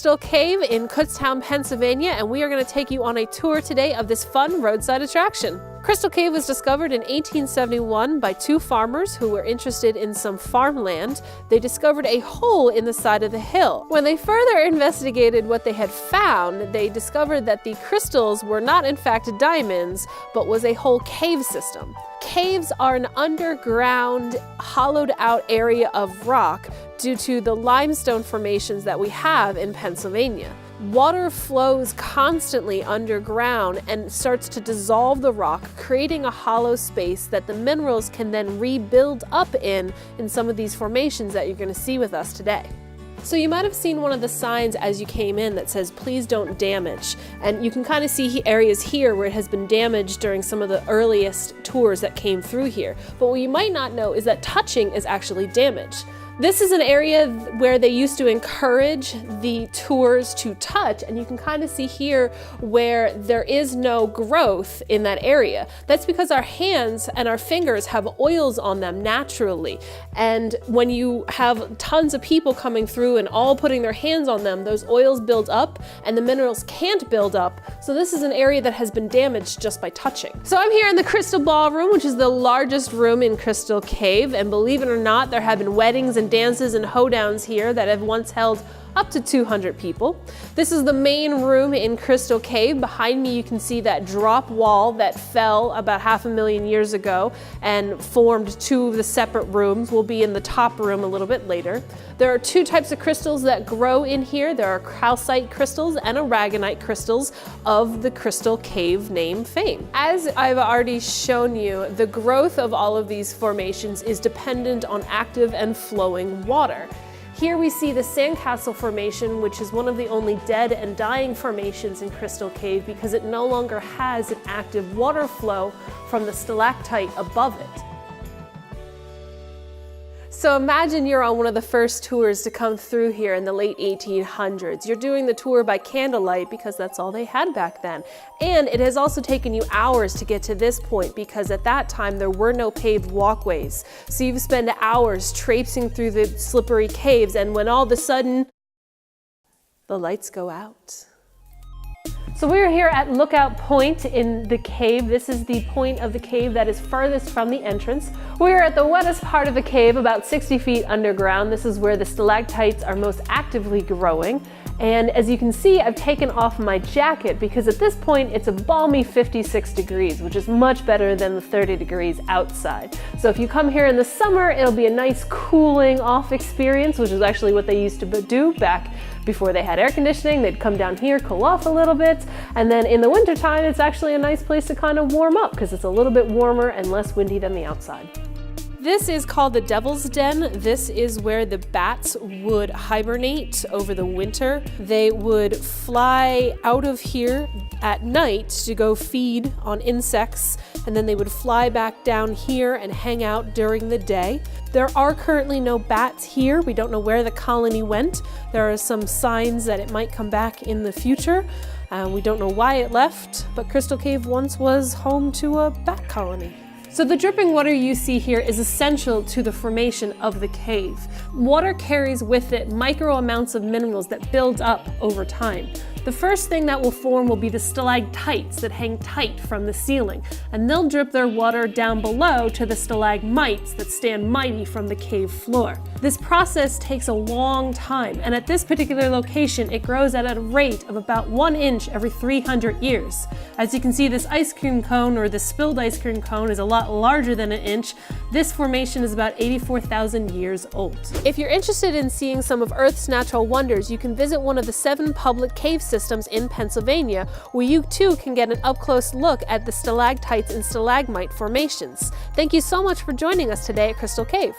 Crystal Cave in Kutztown, Pennsylvania, and we are going to take you on a tour today of this fun roadside attraction. Crystal Cave was discovered in 1871 by two farmers who were interested in some farmland. They discovered a hole in the side of the hill. When they further investigated what they had found, they discovered that the crystals were not in fact diamonds, but was a whole cave system. Caves are an underground, hollowed out area of rock due to the limestone formations that we have in Pennsylvania. Water flows constantly underground and starts to dissolve the rock, creating a hollow space that the minerals can then rebuild up in some of these formations that you're going to see with us today. So you might have seen one of the signs as you came in that says, "Please don't damage." And you can kind of see areas here where it has been damaged during some of the earliest tours that came through here. But what you might not know is that touching is actually damage. This is an area where they used to encourage the tours to touch, and you can kind of see here where there is no growth in that area. That's because our hands and our fingers have oils on them naturally, and when you have tons of people coming through and all putting their hands on them, those oils build up and the minerals can't build up. So this is an area that has been damaged just by touching. So I'm here in the Crystal Ballroom, which is the largest room in Crystal Cave, and believe it or not, there have been weddings and dances and hoedowns here that have once held up to 200 people. This is the main room in Crystal Cave. Behind me you can see that drop wall that fell about 500,000 years ago and formed two of the separate rooms. We'll be in the top room a little bit later. There are two types of crystals that grow in here. There are calcite crystals and aragonite crystals of the Crystal Cave name fame. As I've already shown you, the growth of all of these formations is dependent on active and flowing water. Here we see the Sandcastle Formation, which is one of the only dead and dying formations in Crystal Cave because it no longer has an active water flow from the stalactite above it. So imagine you're on one of the first tours to come through here in the late 1800s. You're doing the tour by candlelight because that's all they had back then. And it has also taken you hours to get to this point because at that time there were no paved walkways. So you've spent hours traipsing through the slippery caves, and when all of a sudden the lights go out. So we're here at Lookout Point in the cave. This is the point of the cave that is furthest from the entrance. We're at the wettest part of the cave, about 60 feet underground. This is where the stalactites are most actively growing. And as you can see, I've taken off my jacket because at this point it's a balmy 56 degrees, which is much better than the 30 degrees outside. So if you come here in the summer, it'll be a nice cooling off experience, which is actually what they used to do back before they had air conditioning. They'd come down here, cool off a little bit, and then in the wintertime, it's actually a nice place to kind of warm up because it's a little bit warmer and less windy than the outside. This is called the Devil's Den. This is where the bats would hibernate over the winter. They would fly out of here at night to go feed on insects, and then they would fly back down here and hang out during the day. There are currently no bats here. We don't know where the colony went. There are some signs that it might come back in the future. We don't know why it left, but Crystal Cave once was home to a bat colony. So the dripping water you see here is essential to the formation of the cave. Water carries with it micro amounts of minerals that build up over time. The first thing that will form will be the stalactites that hang tight from the ceiling, and they'll drip their water down below to the stalagmites that stand mighty from the cave floor. This process takes a long time, and at this particular location, it grows at a rate of about 1 inch every 300 years. As you can see, this ice cream cone, or the spilled ice cream cone, is a lot larger than 1 inch. This formation is about 84,000 years old. If you're interested in seeing some of Earth's natural wonders, you can visit one of the 7 public cave systems in Pennsylvania, where you too can get an up-close look at the stalactites and stalagmite formations. Thank you so much for joining us today at Crystal Cave.